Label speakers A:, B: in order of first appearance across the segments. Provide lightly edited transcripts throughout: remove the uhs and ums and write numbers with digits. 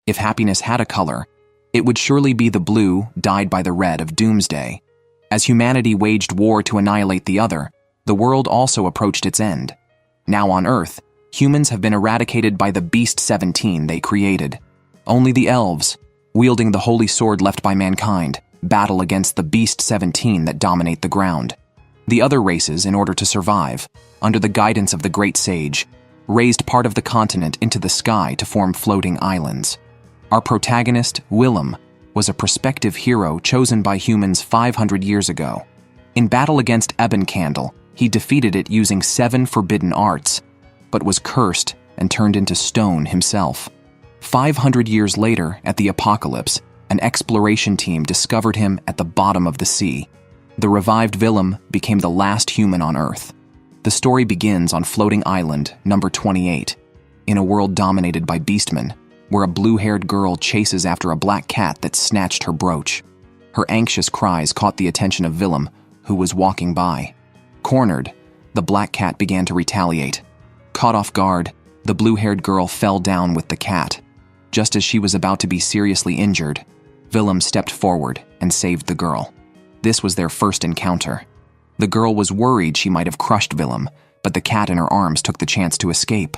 A: If happiness had a color, it would surely be the blue dyed by the red of doomsday. As humanity waged war to annihilate the other, the world also approached its end. Now on Earth, humans have been eradicated by the Beast 17 they created. Only the elves, wielding the holy sword left by mankind, battle against the Beast 17 that dominate the ground. The other races, in order to survive, under the guidance of the great sage, raised part of the continent into the sky to form floating islands. Our protagonist, Willem, was a prospective hero chosen by humans 500 years ago. In battle against Ebon Candle, he defeated it using 7 forbidden arts, but was cursed and turned into stone himself. 500 years later, at the apocalypse, an exploration team discovered him at the bottom of the sea. The revived Willem became the last human on Earth. The story begins on floating island number 28, in a world dominated by beastmen, where a blue-haired girl chases after a black cat that snatched her brooch. Her anxious cries caught the attention of Willem, who was walking by. Cornered, the black cat began to retaliate. Caught off guard, the blue-haired girl fell down with the cat. Just as she was about to be seriously injured, Willem stepped forward and saved the girl. This was their first encounter. The girl was worried she might have crushed Willem, but the cat in her arms took the chance to escape.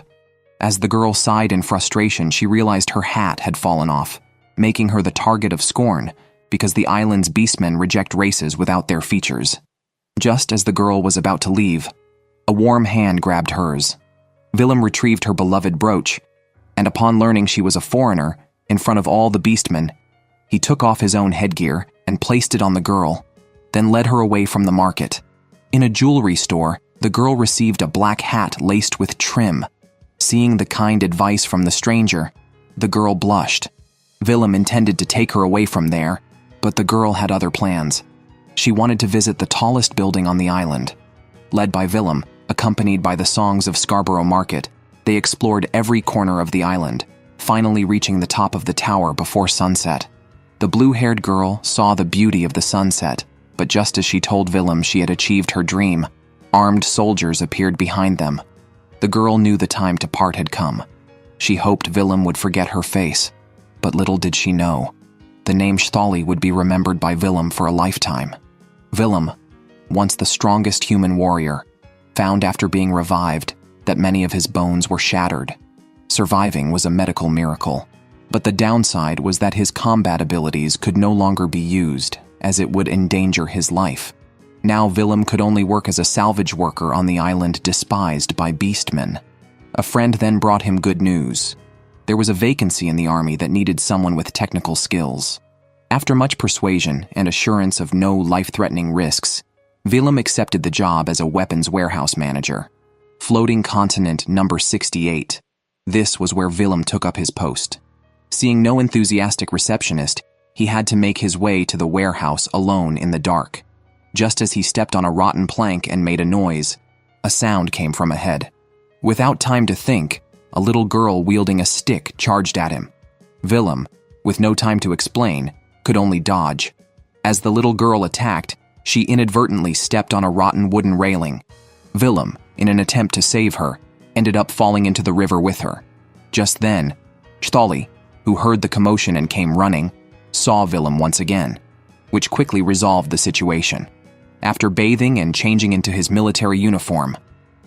A: As the girl sighed in frustration, she realized her hat had fallen off, making her the target of scorn because the island's beastmen reject races without their features. Just as the girl was about to leave, a warm hand grabbed hers. Willem retrieved her beloved brooch, and upon learning she was a foreigner, in front of all the beastmen, he took off his own headgear and placed it on the girl, then led her away from the market. In a jewelry store, the girl received a black hat laced with trim. Seeing the kind advice from the stranger, the girl blushed. Willem intended to take her away from there, but the girl had other plans. She wanted to visit the tallest building on the island. Led by Willem, accompanied by the songs of Scarborough Market, they explored every corner of the island, finally reaching the top of the tower before sunset. The blue-haired girl saw the beauty of the sunset, but just as she told Willem she had achieved her dream, armed soldiers appeared behind them. The girl knew the time to part had come. She hoped Willem would forget her face, but little did she know. The name Stali would be remembered by Willem for a lifetime. Willem, once the strongest human warrior, found after being revived that many of his bones were shattered. Surviving was a medical miracle, but the downside was that his combat abilities could no longer be used, as it would endanger his life. Now Willem could only work as a salvage worker on the island despised by beastmen. A friend then brought him good news. There was a vacancy in the army that needed someone with technical skills. After much persuasion and assurance of no life-threatening risks, Willem accepted the job as a weapons warehouse manager. Floating continent number 68. This was where Willem took up his post. Seeing no enthusiastic receptionist, he had to make his way to the warehouse alone in the dark. Just as he stepped on a rotten plank and made a noise, a sound came from ahead. Without time to think, a little girl wielding a stick charged at him. Willem, with no time to explain, could only dodge. As the little girl attacked, she inadvertently stepped on a rotten wooden railing. Willem, in an attempt to save her, ended up falling into the river with her. Just then, Stali, who heard the commotion and came running, saw Willem once again, which quickly resolved the situation. After bathing and changing into his military uniform,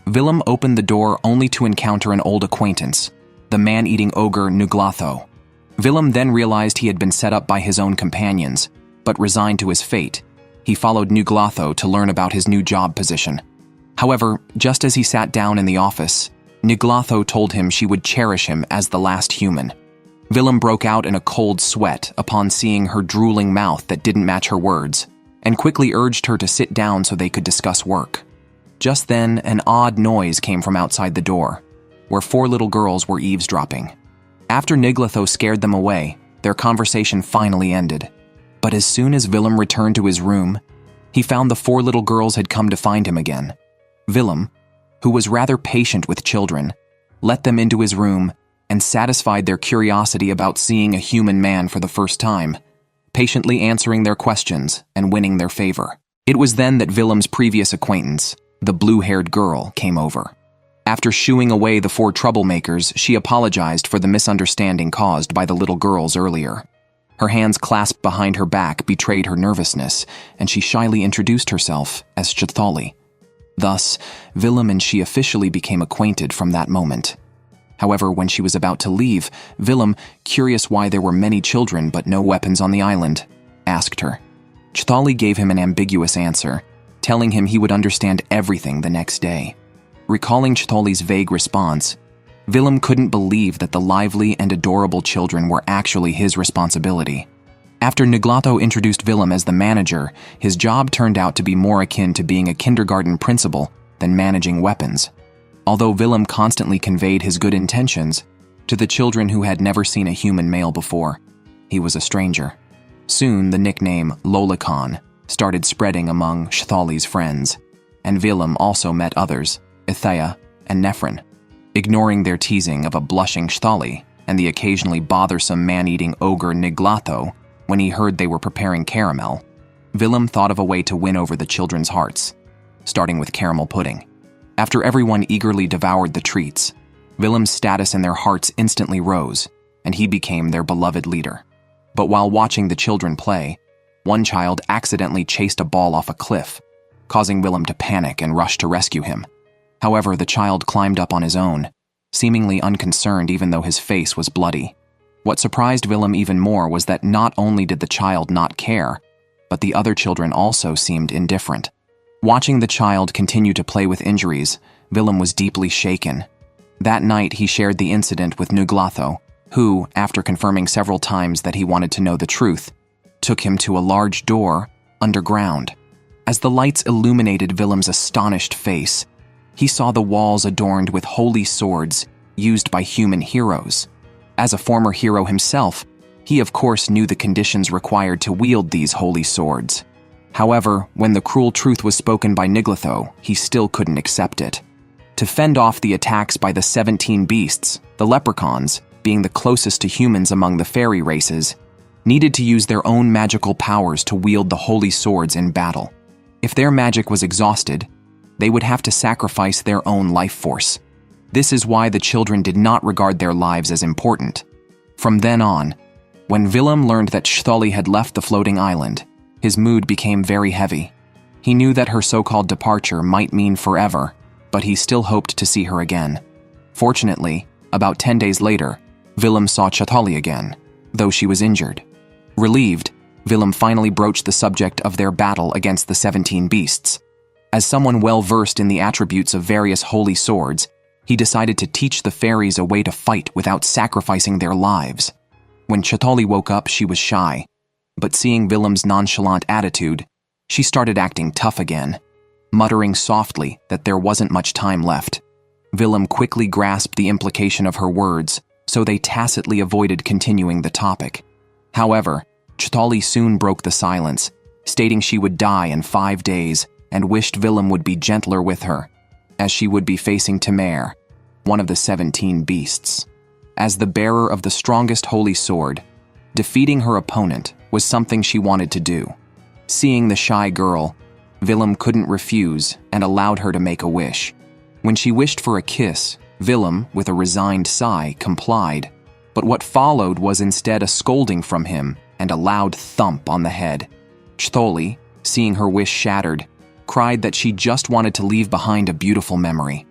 A: Willem opened the door only to encounter an old acquaintance, the man-eating ogre Nuglatho. Willem then realized he had been set up by his own companions, but resigned to his fate. He followed Nuglatho to learn about his new job position. However, just as he sat down in the office, Nuglatho told him she would cherish him as the last human. Willem broke out in a cold sweat upon seeing her drooling mouth that didn't match her words, and quickly urged her to sit down so they could discuss work. Just then, an odd noise came from outside the door, where 4 little girls were eavesdropping. After Nuglatho scared them away, their conversation finally ended. But as soon as Willem returned to his room, he found the 4 little girls had come to find him again. Willem, who was rather patient with children, let them into his room and satisfied their curiosity about seeing a human man for the first time, patiently answering their questions and winning their favor. It was then that Willem's previous acquaintance, the blue-haired girl, came over. After shooing away the 4 troublemakers, she apologized for the misunderstanding caused by the little girls earlier. Her hands clasped behind her back betrayed her nervousness, and she shyly introduced herself as Chthali. Thus, Willem and she officially became acquainted from that moment. However, when she was about to leave, Willem, curious why there were many children but no weapons on the island, asked her. Chthali gave him an ambiguous answer, telling him he would understand everything the next day. Recalling Chthali's vague response, Willem couldn't believe that the lively and adorable children were actually his responsibility. After Niglato introduced Willem as the manager, his job turned out to be more akin to being a kindergarten principal than managing weapons. Although Willem constantly conveyed his good intentions, to the children who had never seen a human male before, he was a stranger. Soon, the nickname Lolakan started spreading among Chthali's friends, and Willem also met others, Ithea and Nefren. Ignoring their teasing of a blushing Chthali and the occasionally bothersome man-eating ogre Niglato when he heard they were preparing caramel, Willem thought of a way to win over the children's hearts, starting with caramel pudding. After everyone eagerly devoured the treats, Willem's status in their hearts instantly rose, and he became their beloved leader. But while watching the children play, one child accidentally chased a ball off a cliff, causing Willem to panic and rush to rescue him. However, the child climbed up on his own, seemingly unconcerned even though his face was bloody. What surprised Willem even more was that not only did the child not care, but the other children also seemed indifferent. Watching the child continue to play with injuries, Willem was deeply shaken. That night, he shared the incident with Nuglatho, who, after confirming several times that he wanted to know the truth, took him to a large door underground. As the lights illuminated Willem's astonished face, he saw the walls adorned with holy swords used by human heroes. As a former hero himself, he of course knew the conditions required to wield these holy swords. However, when the cruel truth was spoken by Niglatho, he still couldn't accept it. To fend off the attacks by the 17 beasts, the leprechauns, being the closest to humans among the fairy races, needed to use their own magical powers to wield the holy swords in battle. If their magic was exhausted, they would have to sacrifice their own life force. This is why the children did not regard their lives as important. From then on, when Willem learned that Chthali had left the floating island, his mood became very heavy. He knew that her so-called departure might mean forever, but he still hoped to see her again. Fortunately, about 10 days later, Willem saw Chthali again, though she was injured. Relieved, Willem finally broached the subject of their battle against the 17 beasts. As someone well-versed in the attributes of various holy swords, he decided to teach the fairies a way to fight without sacrificing their lives. When Chthali woke up, she was shy, but seeing Willem's nonchalant attitude, she started acting tough again, muttering softly that there wasn't much time left. Willem quickly grasped the implication of her words, so they tacitly avoided continuing the topic. However, Chthali soon broke the silence, stating she would die in 5 days and wished Willem would be gentler with her, as she would be facing Temer, one of the 17 beasts. As the bearer of the strongest holy sword, defeating her opponent was something she wanted to do. Seeing the shy girl, Willem couldn't refuse and allowed her to make a wish. When she wished for a kiss, Willem, with a resigned sigh, complied, but what followed was instead a scolding from him and a loud thump on the head. Chthali, seeing her wish shattered, cried that she just wanted to leave behind a beautiful memory.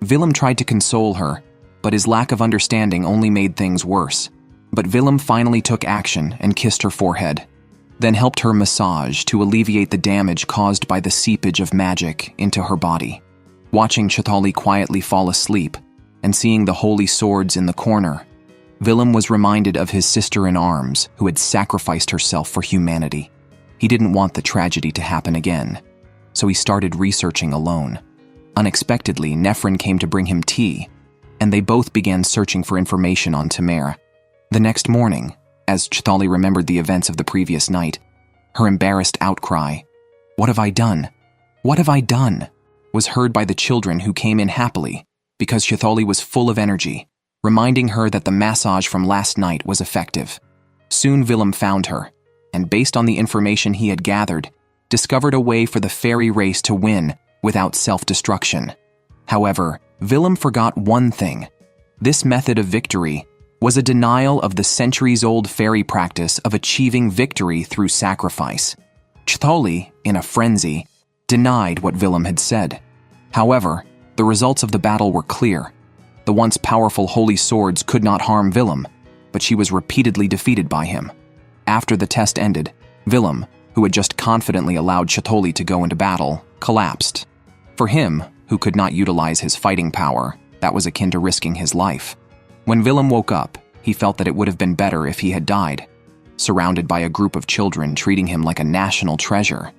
A: Willem tried to console her, but his lack of understanding only made things worse. But Willem finally took action and kissed her forehead, then helped her massage to alleviate the damage caused by the seepage of magic into her body. Watching Chthali quietly fall asleep and seeing the holy swords in the corner, Willem was reminded of his sister-in-arms who had sacrificed herself for humanity. He didn't want the tragedy to happen again, so he started researching alone. Unexpectedly, Nefren came to bring him tea, and they both began searching for information on Temer. The next morning, as Chthali remembered the events of the previous night, her embarrassed outcry, "What have I done? What have I done?" was heard by the children who came in happily because Chthali was full of energy, reminding her that the massage from last night was effective. Soon Willem found her, and based on the information he had gathered, discovered a way for the fairy race to win without self-destruction. However, Willem forgot one thing. This method of victory was a denial of the centuries-old fairy practice of achieving victory through sacrifice. Chtholi, in a frenzy, denied what Willem had said. However, the results of the battle were clear. The once powerful holy swords could not harm Willem, but she was repeatedly defeated by him. After the test ended, Willem, who had just confidently allowed Chtholi to go into battle, collapsed. For him, who could not utilize his fighting power, that was akin to risking his life. When Willem woke up, he felt that it would have been better if he had died, surrounded by a group of children treating him like a national treasure.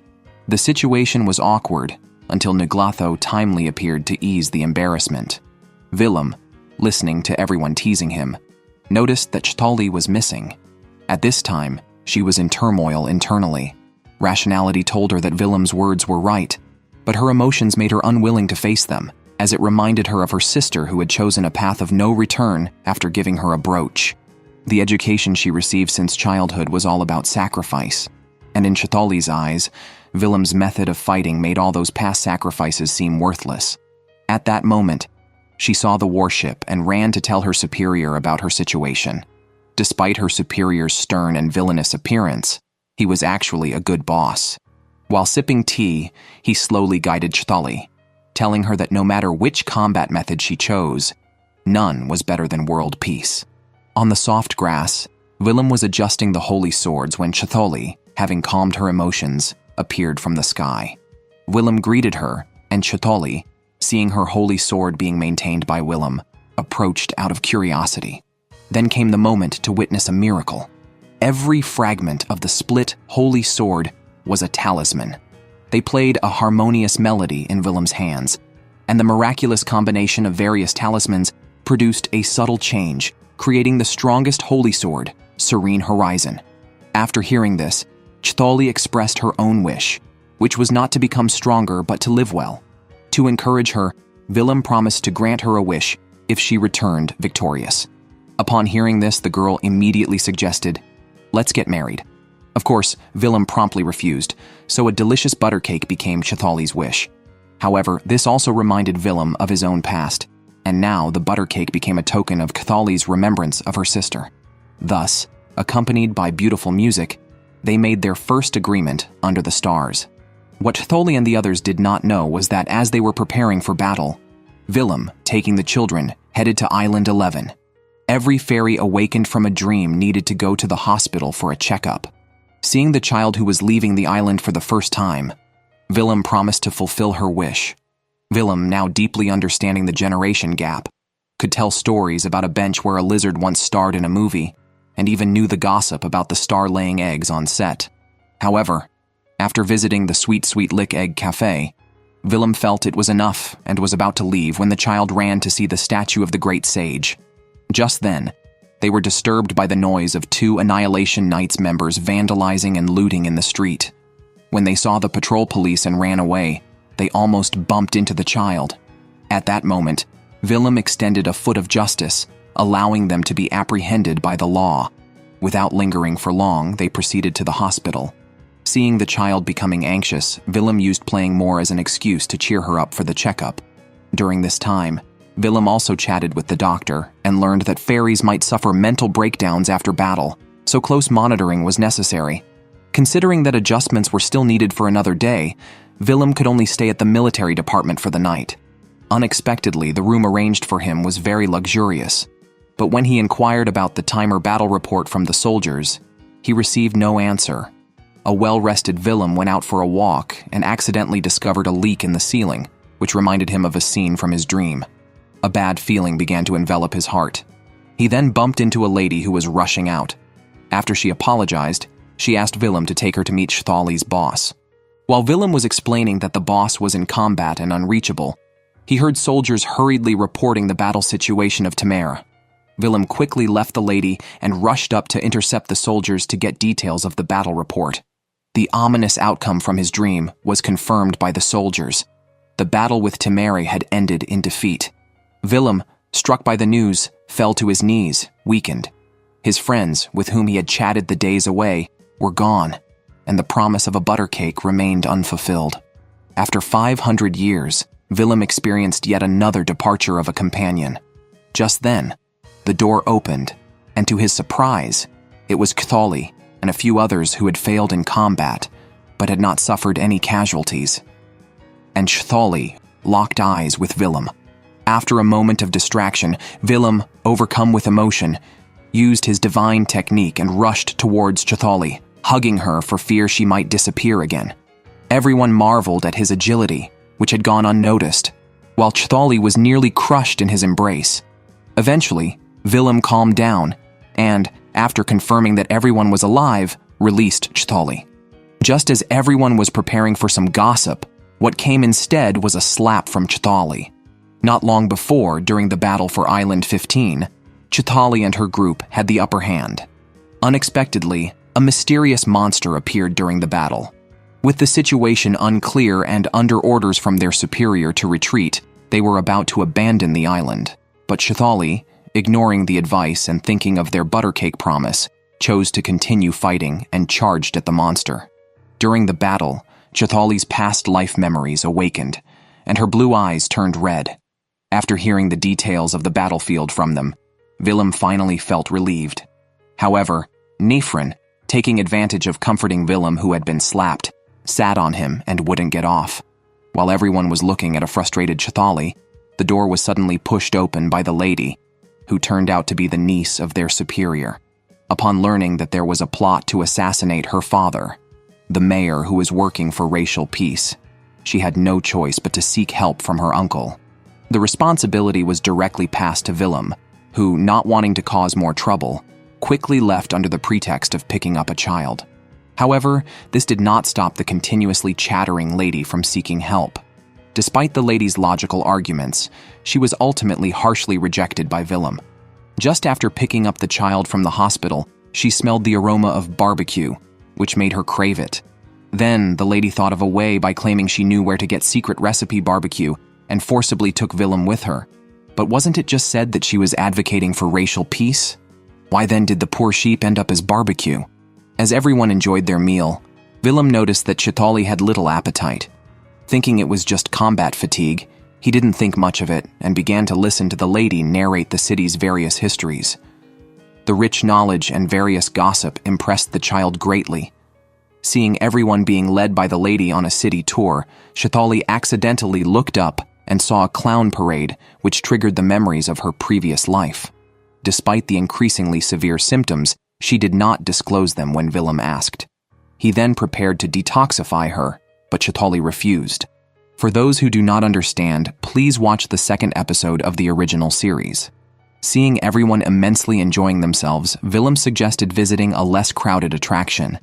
A: The situation was awkward until Niglatho timely appeared to ease the embarrassment. Willem, listening to everyone teasing him, noticed that Chtholi was missing. At this time, she was in turmoil internally. Rationality told her that Willem's words were right, but her emotions made her unwilling to face them, as it reminded her of her sister who had chosen a path of no return after giving her a brooch. The education she received since childhood was all about sacrifice, and in Chtholi's eyes, Willem's method of fighting made all those past sacrifices seem worthless. At that moment, she saw the warship and ran to tell her superior about her situation. Despite her superior's stern and villainous appearance, he was actually a good boss. While sipping tea, he slowly guided Chtholi, telling her that no matter which combat method she chose, none was better than world peace. On the soft grass, Willem was adjusting the holy swords when Chtholi, having calmed her emotions, appeared from the sky. Willem greeted her, and Chtholi, seeing her holy sword being maintained by Willem, approached out of curiosity. Then came the moment to witness a miracle. Every fragment of the split holy sword was a talisman. They played a harmonious melody in Willem's hands, and the miraculous combination of various talismans produced a subtle change, creating the strongest holy sword, Serene Horizon. After hearing this, Chtholi expressed her own wish, which was not to become stronger but to live well. To encourage her, Willem promised to grant her a wish if she returned victorious. Upon hearing this, the girl immediately suggested, "Let's get married." Of course, Willem promptly refused, so a delicious butter cake became Chtholi's wish. However, this also reminded Willem of his own past, and now the butter cake became a token of Chtholi's remembrance of her sister. Thus, accompanied by beautiful music, they made their first agreement under the stars. What Chtholi and the others did not know was that as they were preparing for battle, Willem, taking the children, headed to Island 11. Every fairy awakened from a dream needed to go to the hospital for a checkup. Seeing the child who was leaving the island for the first time, Willem promised to fulfill her wish. Willem, now deeply understanding the generation gap, could tell stories about a bench where a lizard once starred in a movie, and even knew the gossip about the star laying eggs on set. However, after visiting the Sweet Sweet Lick Egg Cafe, Willem felt it was enough and was about to leave when the child ran to see the statue of the great sage. Just then, they were disturbed by the noise of two Annihilation Knights members vandalizing and looting in the street. When they saw the patrol police and ran away, they almost bumped into the child. At that moment, Willem extended a foot of justice, allowing them to be apprehended by the law. Without lingering for long, they proceeded to the hospital. Seeing the child becoming anxious, Willem used playing more as an excuse to cheer her up for the checkup. During this time, Willem also chatted with the doctor and learned that fairies might suffer mental breakdowns after battle, so close monitoring was necessary. Considering that adjustments were still needed for another day, Willem could only stay at the military department for the night. Unexpectedly, the room arranged for him was very luxurious, but when he inquired about the timer battle report from the soldiers, he received no answer. A well-rested Willem went out for a walk and accidentally discovered a leak in the ceiling, which reminded him of a scene from his dream. A bad feeling began to envelop his heart. He then bumped into a lady who was rushing out. After she apologized, she asked Willem to take her to meet Chtholi's boss. While Willem was explaining that the boss was in combat and unreachable, he heard soldiers hurriedly reporting the battle situation of Temera. Willem quickly left the lady and rushed up to intercept the soldiers to get details of the battle report. The ominous outcome from his dream was confirmed by the soldiers. The battle with Temera had ended in defeat. Willem, struck by the news, fell to his knees, weakened. His friends, with whom he had chatted the days away, were gone, and the promise of a butter cake remained unfulfilled. After 500 years, Willem experienced yet another departure of a companion. Just then, the door opened, and to his surprise, it was Cthulhu and a few others who had failed in combat, but had not suffered any casualties. And Cthulhu locked eyes with Willem. After a moment of distraction, Willem, overcome with emotion, used his divine technique and rushed towards Cthulhu, hugging her for fear she might disappear again. Everyone marveled at his agility, which had gone unnoticed, while Cthulhu was nearly crushed in his embrace. Eventually, Willem calmed down and, after confirming that everyone was alive, released Cthulhu. Just as everyone was preparing for some gossip, what came instead was a slap from Cthulhu. Not long before, during the battle for Island 15, Cthulhu and her group had the upper hand. Unexpectedly, a mysterious monster appeared during the battle. With the situation unclear and under orders from their superior to retreat, they were about to abandon the island. But Cthulhu, ignoring the advice and thinking of their buttercake promise, chose to continue fighting and charged at the monster. During the battle, Cthulhu's past life memories awakened, and her blue eyes turned red. After hearing the details of the battlefield from them, Willem finally felt relieved. However, Nefrin, taking advantage of comforting Willem who had been slapped, sat on him and wouldn't get off. While everyone was looking at a frustrated Cthulhu, the door was suddenly pushed open by the lady, who turned out to be the niece of their superior. Upon learning that there was a plot to assassinate her father, the mayor who was working for racial peace, she had no choice but to seek help from her uncle. The responsibility was directly passed to Willem, who, not wanting to cause more trouble, quickly left under the pretext of picking up a child. However, this did not stop the continuously chattering lady from seeking help. Despite the lady's logical arguments, she was ultimately harshly rejected by Willem. Just after picking up the child from the hospital, she smelled the aroma of barbecue, which made her crave it. Then, the lady thought of a way by claiming she knew where to get secret recipe barbecue and forcibly took Willem with her. But wasn't it just said that she was advocating for racial peace? Why then did the poor sheep end up as barbecue? As everyone enjoyed their meal, Willem noticed that Cthulhu had little appetite. Thinking it was just combat fatigue, he didn't think much of it and began to listen to the lady narrate the city's various histories. The rich knowledge and various gossip impressed the child greatly. Seeing everyone being led by the lady on a city tour, Cthulhu accidentally looked up and saw a clown parade which triggered the memories of her previous life. Despite the increasingly severe symptoms, she did not disclose them when Willem asked. He then prepared to detoxify her, but Cthulhu refused. For those who do not understand, please watch the second episode of the original series. Seeing everyone immensely enjoying themselves, Willem suggested visiting a less crowded attraction.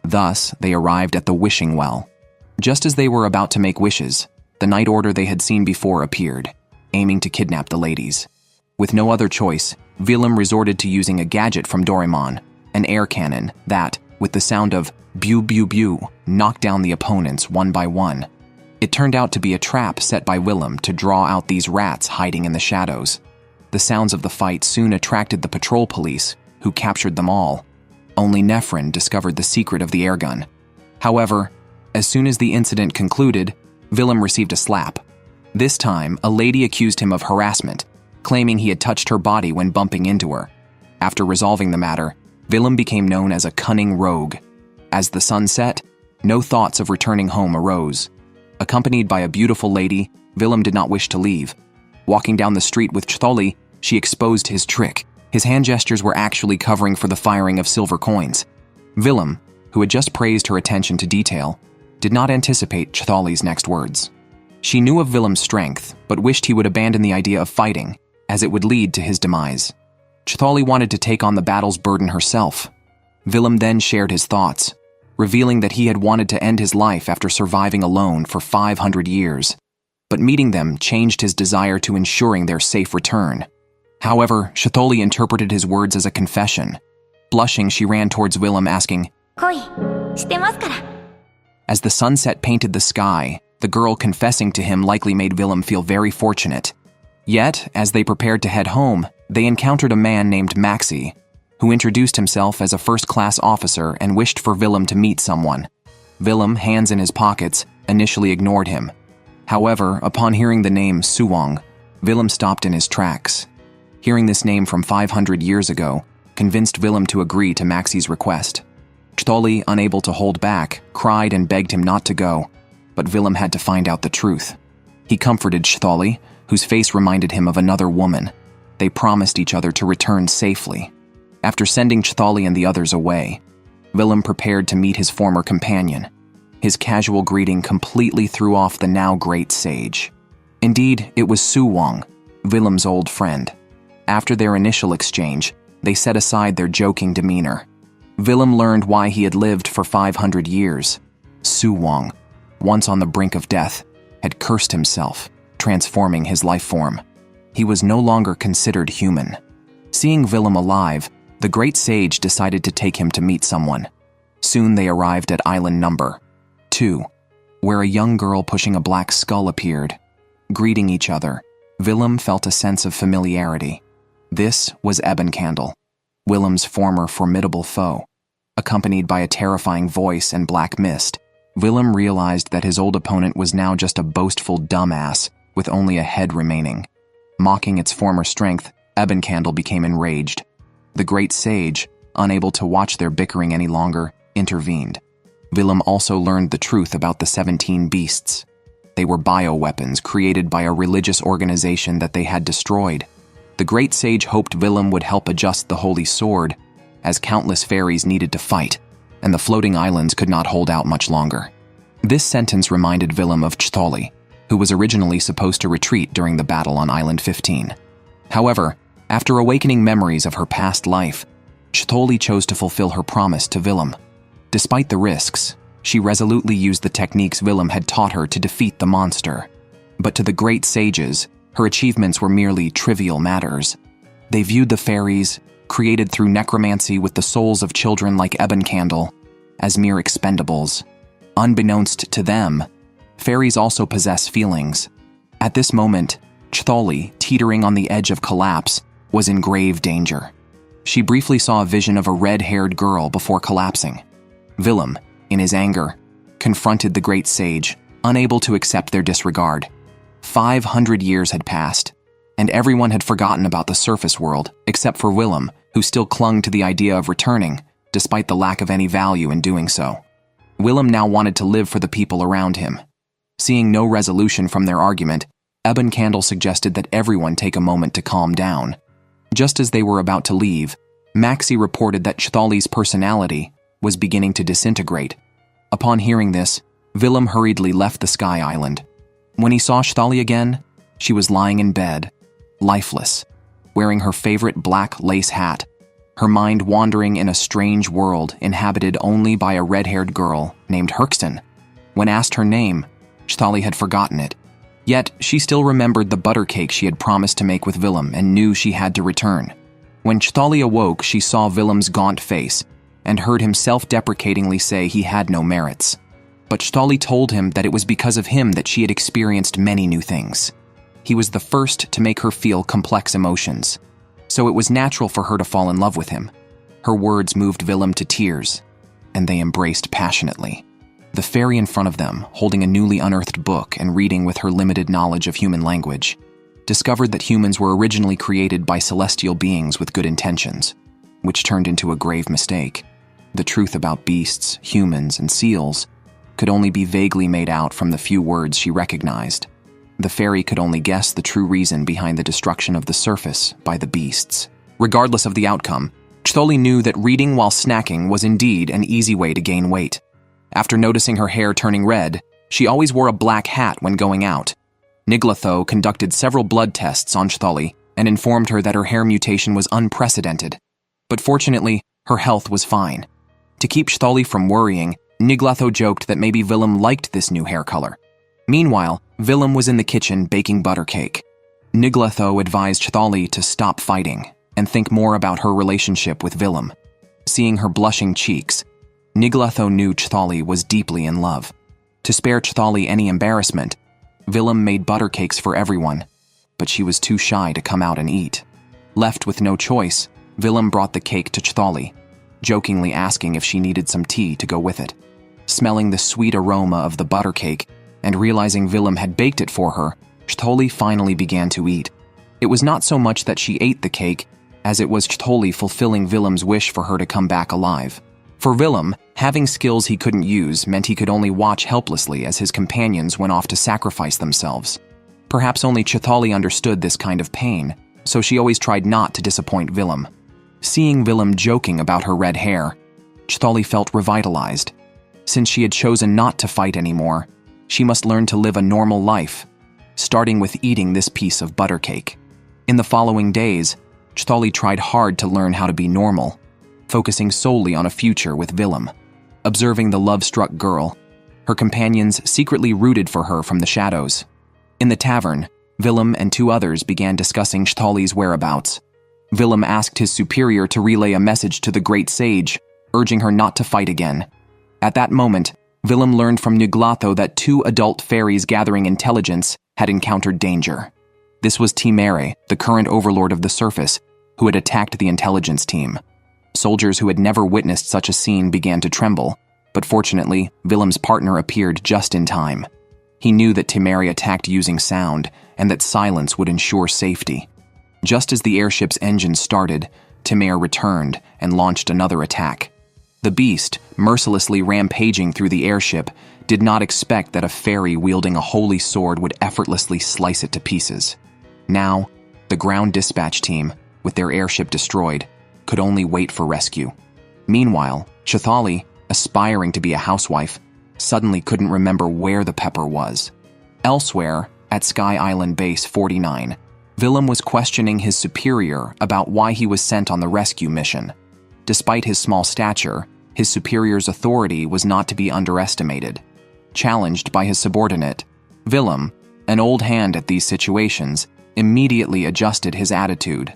A: Thus, they arrived at the wishing well. Just as they were about to make wishes, the night order they had seen before appeared, aiming to kidnap the ladies. With no other choice, Willem resorted to using a gadget from Doraemon, an air cannon that, with the sound of "bew bew bew," knocked down the opponents one by one. It turned out to be a trap set by Willem to draw out these rats hiding in the shadows. The sounds of the fight soon attracted the patrol police, who captured them all. Only Nefrin discovered the secret of the airgun. However, as soon as the incident concluded, Willem received a slap. This time, a lady accused him of harassment, claiming he had touched her body when bumping into her. After resolving the matter, Willem became known as a cunning rogue. As the sun set, no thoughts of returning home arose. Accompanied by a beautiful lady, Willem did not wish to leave. Walking down the street with Cthulhu, she exposed his trick. His hand gestures were actually covering for the firing of silver coins. Willem, who had just praised her attention to detail, did not anticipate Cthulhu's next words. She knew of Willem's strength, but wished he would abandon the idea of fighting, as it would lead to his demise. Cthulhu wanted to take on the battle's burden herself. Willem then shared his thoughts, revealing that he had wanted to end his life after surviving alone for 500 years. But meeting them changed his desire to ensuring their safe return. However, Cthulhu interpreted his words as a confession. Blushing, she ran towards Willem, asking, "Koi, shitemasu kara." As the sunset painted the sky, the girl confessing to him likely made Willem feel very fortunate. Yet, as they prepared to head home, they encountered a man named Maxi, who introduced himself as a first-class officer and wished for Willem to meet someone. Willem, hands in his pockets, initially ignored him. However, upon hearing the name Suwong, Willem stopped in his tracks. Hearing this name from 500 years ago convinced Willem to agree to Maxi's request. Chtholi, unable to hold back, cried and begged him not to go, but Willem had to find out the truth. He comforted Chtholi, whose face reminded him of another woman. They promised each other to return safely. After sending Chtholi and the others away, Willem prepared to meet his former companion. His casual greeting completely threw off the now great sage. Indeed, it was Suwong, Willem's old friend. After their initial exchange, they set aside their joking demeanor. Willem learned why he had lived for 500 years. Suwong, once on the brink of death, had cursed himself, transforming his life form. He was no longer considered human. Seeing Willem alive, the great sage decided to take him to meet someone. Soon they arrived at island number 2, where a young girl pushing a black skull appeared. Greeting each other, Willem felt a sense of familiarity. This was Candle, Willem's former formidable foe. Accompanied by a terrifying voice and black mist, Willem realized that his old opponent was now just a boastful dumbass with only a head remaining. Mocking its former strength, Candle became enraged. The great sage, unable to watch their bickering any longer, intervened. Willem also learned the truth about the 17 beasts. They were bioweapons created by a religious organization that they had destroyed. The great sage hoped Willem would help adjust the holy sword, as countless fairies needed to fight, and the floating islands could not hold out much longer. This sentence reminded Willem of Chtholi, who was originally supposed to retreat during the battle on Island 15. However, after awakening memories of her past life, Chtholi chose to fulfill her promise to Willem. Despite the risks, she resolutely used the techniques Willem had taught her to defeat the monster. But to the great sages, her achievements were merely trivial matters. They viewed the fairies, created through necromancy with the souls of children like Candle, as mere expendables. Unbeknownst to them, fairies also possess feelings. At this moment, Chtholi, teetering on the edge of collapse, was in grave danger. She briefly saw a vision of a red-haired girl before collapsing. Willem, in his anger, confronted the great sage, unable to accept their disregard. 500 years had passed, and everyone had forgotten about the surface world, except for Willem, who still clung to the idea of returning, despite the lack of any value in doing so. Willem now wanted to live for the people around him. Seeing no resolution from their argument, Candle suggested that everyone take a moment to calm down. Just as they were about to leave, Maxi reported that Chtholi's personality was beginning to disintegrate. Upon hearing this, Willem hurriedly left the Sky Island. When he saw Chtholi again, she was lying in bed, lifeless, wearing her favorite black lace hat, her mind wandering in a strange world inhabited only by a red-haired girl named Herxton. When asked her name, Chtholi had forgotten it. Yet, she still remembered the butter cake she had promised to make with Willem and knew she had to return. When Chtholi awoke, she saw Willem's gaunt face and heard him self-deprecatingly say he had no merits. But Chtholi told him that it was because of him that she had experienced many new things. He was the first to make her feel complex emotions, so it was natural for her to fall in love with him. Her words moved Willem to tears, and they embraced passionately. The fairy in front of them, holding a newly unearthed book and reading with her limited knowledge of human language, discovered that humans were originally created by celestial beings with good intentions, which turned into a grave mistake. The truth about beasts, humans, and seals could only be vaguely made out from the few words she recognized. The fairy could only guess the true reason behind the destruction of the surface by the beasts. Regardless of the outcome, Chtholi knew that reading while snacking was indeed an easy way to gain weight. After noticing her hair turning red, she always wore a black hat when going out. Niglatho conducted several blood tests on Chtholi and informed her that her hair mutation was unprecedented. But fortunately, her health was fine. To keep Chtholi from worrying, Niglatho joked that maybe Willem liked this new hair color. Meanwhile, Willem was in the kitchen baking butter cake. Niglatho advised Chtholi to stop fighting and think more about her relationship with Willem. Seeing her blushing cheeks, Niglatho knew Chtholi was deeply in love. To spare Chtholi any embarrassment, Willem made butter cakes for everyone, but she was too shy to come out and eat. Left with no choice, Willem brought the cake to Chtholi, jokingly asking if she needed some tea to go with it. Smelling the sweet aroma of the butter cake, and realizing Willem had baked it for her, Chtholi finally began to eat. It was not so much that she ate the cake, as it was Chtholi fulfilling Willem's wish for her to come back alive. For Willem, having skills he couldn't use meant he could only watch helplessly as his companions went off to sacrifice themselves. Perhaps only Chtholi understood this kind of pain, so she always tried not to disappoint Willem. Seeing Willem joking about her red hair, Chtholi felt revitalized. Since she had chosen not to fight anymore, she must learn to live a normal life, starting with eating this piece of butter cake. In the following days, Chtholi tried hard to learn how to be normal, focusing solely on a future with Willem. Observing the love-struck girl, her companions secretly rooted for her from the shadows. In the tavern, Willem and 2 others began discussing Chtholi's whereabouts. Willem asked his superior to relay a message to the great sage, urging her not to fight again. At that moment, Willem learned from Nuglatho that 2 adult fairies gathering intelligence had encountered danger. This was Timere, the current overlord of the surface, who had attacked the intelligence team. Soldiers who had never witnessed such a scene began to tremble, but fortunately, Willem's partner appeared just in time. He knew that Timere attacked using sound, and that silence would ensure safety. Just as the airship's engine started, Timere returned and launched another attack. The beast, mercilessly rampaging through the airship, did not expect that a fairy wielding a holy sword would effortlessly slice it to pieces. Now, the ground dispatch team, with their airship destroyed, could only wait for rescue. Meanwhile, Chtholi, aspiring to be a housewife, suddenly couldn't remember where the pepper was. Elsewhere, at Sky Island Base 49, Willem was questioning his superior about why he was sent on the rescue mission. Despite his small stature, his superior's authority was not to be underestimated. Challenged by his subordinate, Willem, an old hand at these situations, immediately adjusted his attitude.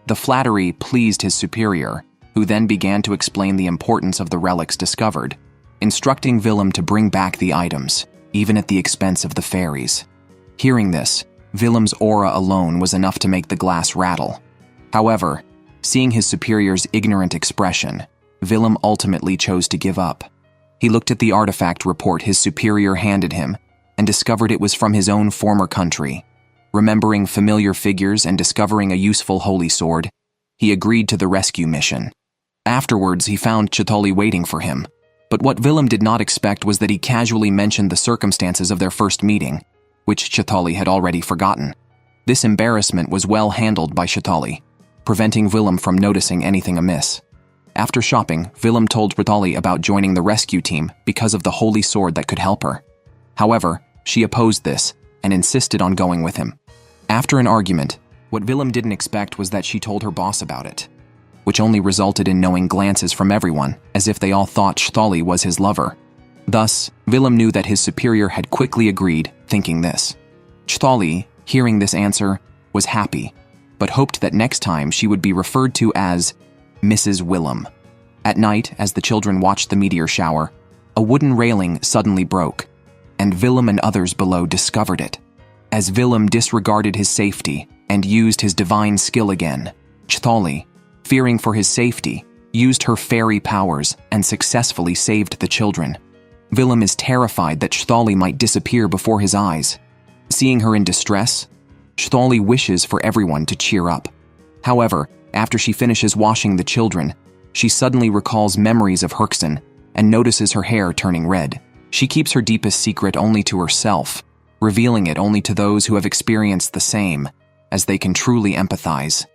A: The flattery pleased his superior, who then began to explain the importance of the relics discovered, instructing Willem to bring back the items, even at the expense of the fairies. Hearing this, Willem's aura alone was enough to make the glass rattle. However, seeing his superior's ignorant expression, Willem ultimately chose to give up. He looked at the artifact report his superior handed him and discovered it was from his own former country. Remembering familiar figures and discovering a useful holy sword, he agreed to the rescue mission. Afterwards, he found Chtholi waiting for him, but what Willem did not expect was that he casually mentioned the circumstances of their first meeting, which Chtholi had already forgotten. This embarrassment was well handled by Chtholi, preventing Willem from noticing anything amiss. After shopping, Willem told Chtholi about joining the rescue team because of the holy sword that could help her. However, she opposed this and insisted on going with him. After an argument, what Willem didn't expect was that she told her boss about it, which only resulted in knowing glances from everyone, as if they all thought Chtholi was his lover. Thus, Willem knew that his superior had quickly agreed, thinking this. Chtholi, hearing this answer, was happy, but hoped that next time she would be referred to as Mrs. Willem. At night, as the children watched the meteor shower, a wooden railing suddenly broke, and Willem and others below discovered it. As Willem disregarded his safety and used his divine skill again, Chtholi, fearing for his safety, used her fairy powers and successfully saved the children. Willem is terrified that Chtholi might disappear before his eyes. Seeing her in distress, Chtholi wishes for everyone to cheer up. However, after she finishes washing the children, she suddenly recalls memories of Herxen and notices her hair turning red. She keeps her deepest secret only to herself, revealing it only to those who have experienced the same, as they can truly empathize.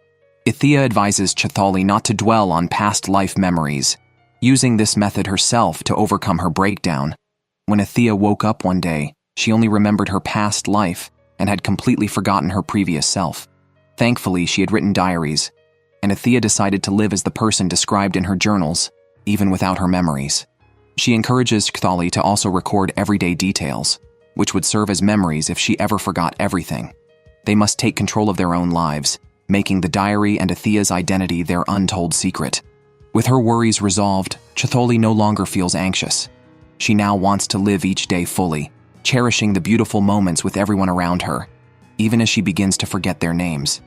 A: Ithia advises Chtholi not to dwell on past life memories, using this method herself to overcome her breakdown. When Ithia woke up one day, she only remembered her past life and had completely forgotten her previous self. Thankfully, she had written diaries, and Ithia decided to live as the person described in her journals, even without her memories. She encourages Chtholi to also record everyday details, which would serve as memories if she ever forgot everything. They must take control of their own lives, making the diary and Ithia's identity their untold secret. With her worries resolved, Chtholi no longer feels anxious. She now wants to live each day fully, cherishing the beautiful moments with everyone around her, even as she begins to forget their names.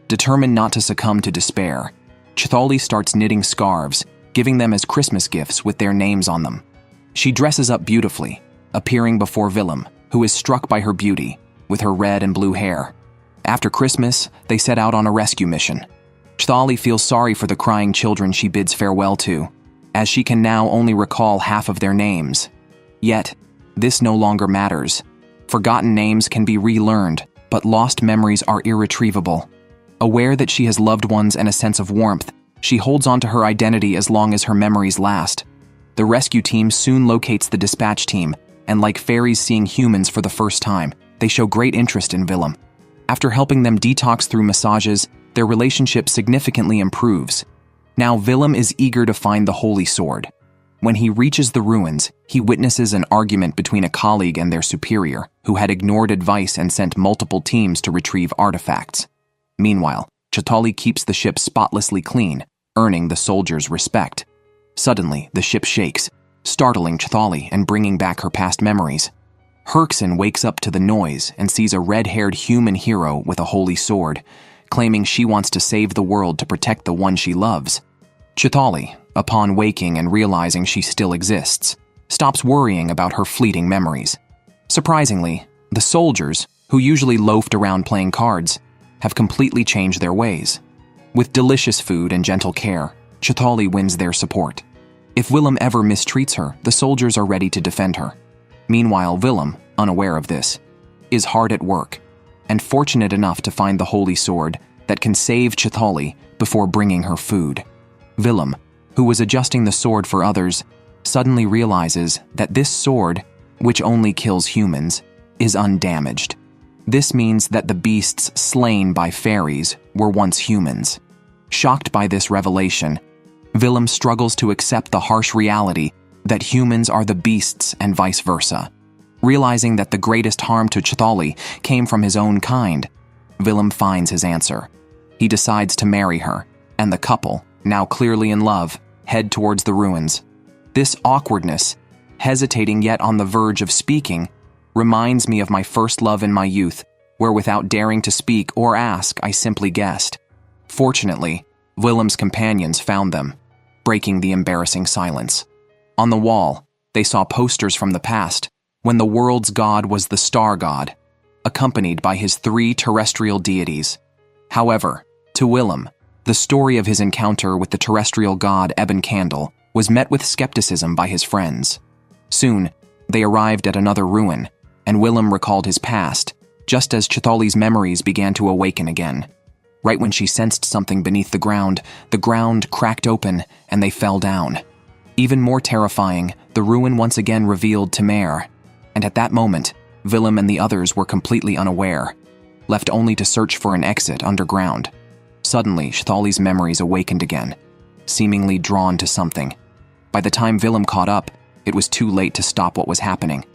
A: Determined not to succumb to despair, Chtholi starts knitting scarves, giving them as Christmas gifts with their names on them. She dresses up beautifully, appearing before Willem, who is struck by her beauty, with her red and blue hair. After Christmas, they set out on a rescue mission. Chthali feels sorry for the crying children she bids farewell to, as she can now only recall half of their names. Yet, this no longer matters. Forgotten names can be relearned, but lost memories are irretrievable. Aware that she has loved ones and a sense of warmth, she holds on to her identity as long as her memories last. The rescue team soon locates the dispatch team, and like fairies seeing humans for the first time, they show great interest in Willem. After helping them detox through massages, their relationship significantly improves. Now Willem is eager to find the holy sword. When he reaches the ruins, he witnesses an argument between a colleague and their superior, who had ignored advice and sent multiple teams to retrieve artifacts. Meanwhile, Chthali keeps the ship spotlessly clean, earning the soldiers' respect. Suddenly, the ship shakes, startling Chthali and bringing back her past memories. Herkson wakes up to the noise and sees a red-haired human hero with a holy sword, claiming she wants to save the world to protect the one she loves. Chthali, upon waking and realizing she still exists, stops worrying about her fleeting memories. Surprisingly, the soldiers, who usually loafed around playing cards, have completely changed their ways. With delicious food and gentle care, Chthali wins their support. If Willem ever mistreats her, the soldiers are ready to defend her. Meanwhile, Willem, unaware of this, is hard at work and fortunate enough to find the holy sword that can save Chthali before bringing her food. Willem, who was adjusting the sword for others, suddenly realizes that this sword, which only kills humans, is undamaged. This means that the beasts slain by fairies were once humans. Shocked by this revelation, Willem struggles to accept the harsh reality that humans are the beasts and vice versa. Realizing that the greatest harm to Chthali came from his own kind, Willem finds his answer. He decides to marry her, and the couple, now clearly in love, head towards the ruins. This awkwardness, hesitating yet on the verge of speaking, reminds me of my first love in my youth, where without daring to speak or ask, I simply guessed. Fortunately, Willem's companions found them, breaking the embarrassing silence. On the wall, they saw posters from the past, when the world's god was the star god, accompanied by his 3 terrestrial deities. However, to Willem, the story of his encounter with the terrestrial god Ebon Candle was met with skepticism by his friends. Soon, they arrived at another ruin, and Willem recalled his past, just as Chthali's memories began to awaken again. Right when she sensed something beneath the ground cracked open and they fell down. Even more terrifying, the ruin once again revealed Temer, and at that moment, Willem and the others were completely unaware, left only to search for an exit underground. Suddenly, Chthali's memories awakened again, seemingly drawn to something. By the time Willem caught up, it was too late to stop what was happening.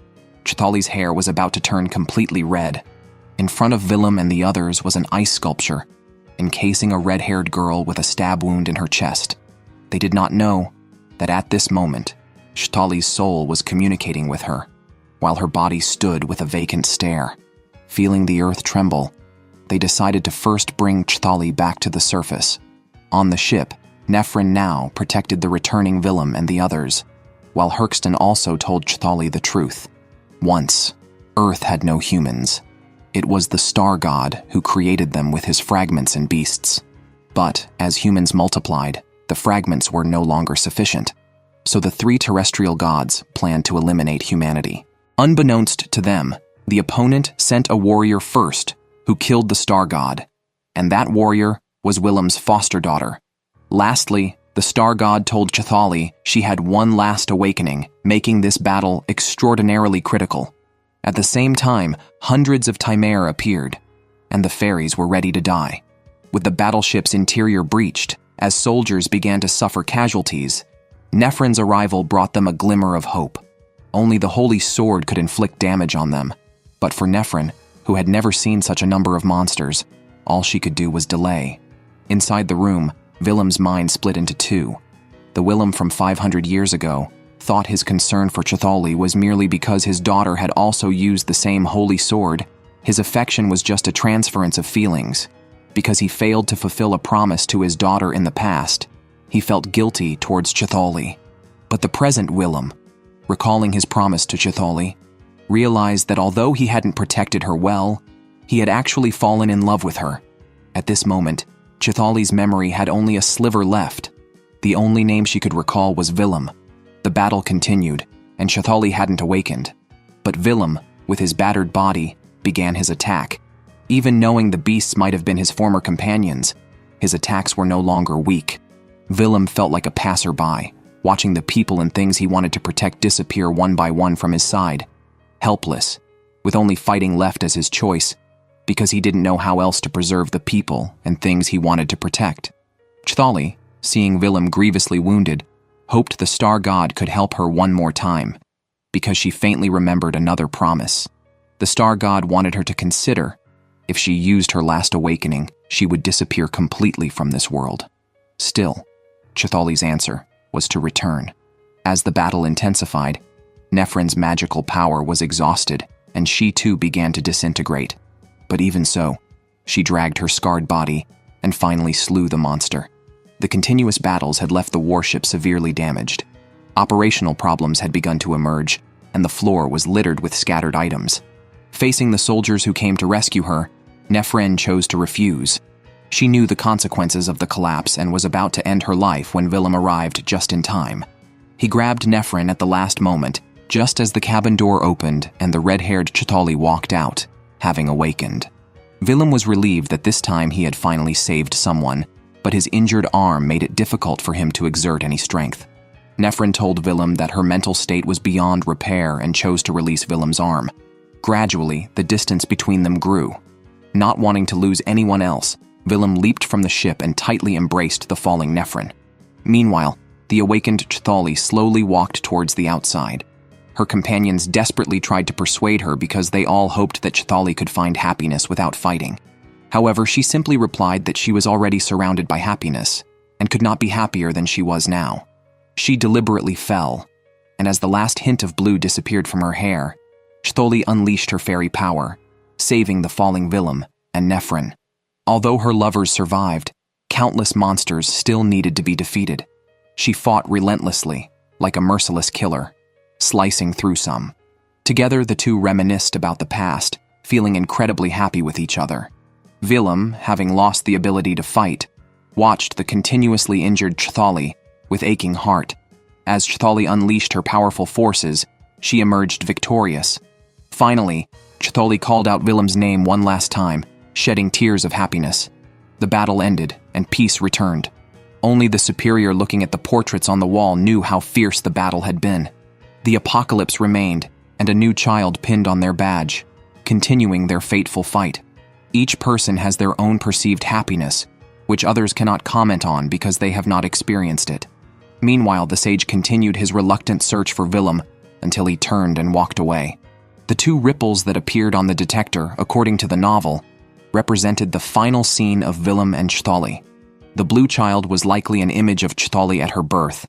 A: Chthali's hair was about to turn completely red. In front of Willem and the others was an ice sculpture, encasing a red-haired girl with a stab wound in her chest. They did not know that at this moment, Chthali's soul was communicating with her, while her body stood with a vacant stare. Feeling the earth tremble, they decided to first bring Chthali back to the surface. On the ship, Nephrin now protected the returning Willem and the others, while Herkson also told Chthali the truth. Once, Earth had no humans. It was the star god who created them with his fragments and beasts. But, as humans multiplied, the fragments were no longer sufficient. So the 3 terrestrial gods planned to eliminate humanity. Unbeknownst to them, the opponent sent a warrior first, who killed the star god, and that warrior was Willem's foster daughter. Lastly, the star god told Chthali she had one last awakening, making this battle extraordinarily critical. At the same time, hundreds of Temer appeared, and the fairies were ready to die. With the battleship's interior breached, as soldiers began to suffer casualties, Nephrin's arrival brought them a glimmer of hope. Only the holy sword could inflict damage on them. But for Nephrin, who had never seen such a number of monsters, all she could do was delay. Inside the room, Willem's mind split into 2. The Willem from 500 years ago thought his concern for Chthali was merely because his daughter had also used the same holy sword. His affection was just a transference of feelings. Because he failed to fulfill a promise to his daughter in the past, he felt guilty towards Chthali. But the present Willem, recalling his promise to Chthali, realized that although he hadn't protected her well, he had actually fallen in love with her. At this moment, Chthali's memory had only a sliver left. The only name she could recall was Willem. The battle continued, and Chthali hadn't awakened. But Willem, with his battered body, began his attack. Even knowing the beasts might have been his former companions, his attacks were no longer weak. Willem felt like a passerby, watching the people and things he wanted to protect disappear one by one from his side. Helpless, with only fighting left as his choice, because he didn't know how else to preserve the people and things he wanted to protect. Chthali, seeing Willem grievously wounded, hoped the star god could help her one more time, because she faintly remembered another promise. The star god wanted her to consider, if she used her last awakening, she would disappear completely from this world. Still, Chthali's answer was to return. As the battle intensified, Nephrin's magical power was exhausted, and she too began to disintegrate. But even so, she dragged her scarred body and finally slew the monster. The continuous battles had left the warship severely damaged. Operational problems had begun to emerge, and the floor was littered with scattered items. Facing the soldiers who came to rescue her, Nephrin chose to refuse. She knew the consequences of the collapse and was about to end her life when Willem arrived just in time. He grabbed Nephrin at the last moment, just as the cabin door opened and the red-haired Chthali walked out, having awakened. Willem was relieved that this time he had finally saved someone, but his injured arm made it difficult for him to exert any strength. Nephrin told Willem that her mental state was beyond repair and chose to release Willem's arm. Gradually, the distance between them grew. Not wanting to lose anyone else, Willem leaped from the ship and tightly embraced the falling Nephrin. Meanwhile, the awakened Chthali slowly walked towards the outside. Her companions desperately tried to persuade her because they all hoped that Chthali could find happiness without fighting. However, she simply replied that she was already surrounded by happiness and could not be happier than she was now. She deliberately fell, and as the last hint of blue disappeared from her hair, Chthali unleashed her fairy power, saving the falling Willem and Nephrin. Although her lovers survived, countless monsters still needed to be defeated. She fought relentlessly, like a merciless killer, slicing through some. Together, the two reminisced about the past, feeling incredibly happy with each other. Willem, having lost the ability to fight, watched the continuously injured Chthali with aching heart. As Chthali unleashed her powerful forces, she emerged victorious. Finally, Chthali called out Willem's name one last time, shedding tears of happiness. The battle ended, and peace returned. Only the superior looking at the portraits on the wall knew how fierce the battle had been. The apocalypse remained, and a new child pinned on their badge, continuing their fateful fight. Each person has their own perceived happiness, which others cannot comment on because they have not experienced it. Meanwhile, the sage continued his reluctant search for Willem until he turned and walked away. The two ripples that appeared on the detector, according to the novel, represented the final scene of Willem and Chthali. The blue child was likely an image of Chthali at her birth,